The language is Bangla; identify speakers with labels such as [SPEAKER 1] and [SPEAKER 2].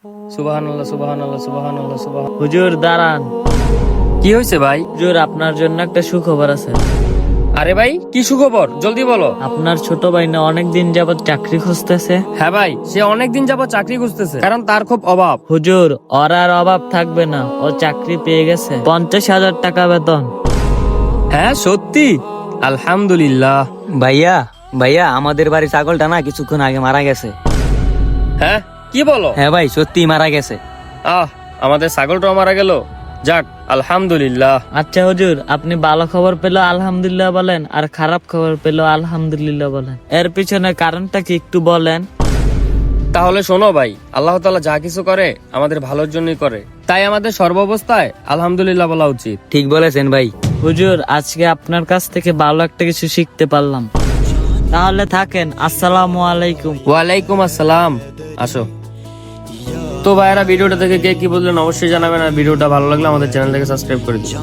[SPEAKER 1] সুবহানাল্লাহ সুবহানাল্লাহ সুবহানাল্লাহ সুবহান।
[SPEAKER 2] হুজুর দাঁড়ান।
[SPEAKER 1] কি হয়েছে ভাই?
[SPEAKER 2] হুজুর আপনার জন্য একটা সুখবর আছে।
[SPEAKER 1] আরে ভাই, কি সুখবর, জলদি বলো।
[SPEAKER 2] আপনার ছোট ভাই না অনেক দিন যাবত চাকরি খুঁজতেছে।
[SPEAKER 1] হ্যাঁ ভাই, সে অনেকদিন যাবত চাকরি খুঁজতেছে, কারণ তার খুব অভাব।
[SPEAKER 2] হুজুর ওর আর অভাব থাকবে না, ও চাকরি পেয়ে গেছে, 50,000 টাকা বেতন।
[SPEAKER 1] হ্যাঁ সত্যি? আলহামদুলিল্লাহ।
[SPEAKER 3] ভাইয়া ভাইয়া আমাদের বাড়ির ছাগলটা না কিছুক্ষণ আগে মারা গেছে।
[SPEAKER 1] হ্যাঁ কি বলো?
[SPEAKER 3] হ্যাঁ ভাই, সত্যি মারা গেছে।
[SPEAKER 1] আমাদের ছাগলটাও মারা গেল। যাক আলহামদুলিল্লাহ।
[SPEAKER 2] আচ্ছা হুজুর, আপনি ভালো খবর পেলেও আলহামদুলিল্লাহ বলেন, আর খারাপ খবর পেলেও আলহামদুলিল্লাহ বলেন। এর পিছনে কারণটা কি একটু বলেন?
[SPEAKER 1] তাহলে শোনো ভাই, আল্লাহ তাআলা যা কিছু করে আমাদের ভালোর জন্যই করে, তাই আমাদের সর্বাবস্থায় আলহামদুলিল্লাহ বলা উচিত।
[SPEAKER 3] ঠিক বলেছেন ভাই।
[SPEAKER 2] হুজুর আজকে আপনার কাছ থেকে ভালো একটা কিছু শিখতে পারলাম। তাহলে থাকেন, আসসালামু আলাইকুম।
[SPEAKER 1] ওয়ালাইকুম আসসালাম। আসো। তো ভাইয়েরা, ভিডিওটা দেখে কে কি বললেন অবশ্যই জানাবেন, আর ভিডিওটা ভালো লাগলে আমাদের চ্যানেলটাকে সাবস্ক্রাইব করে দিন।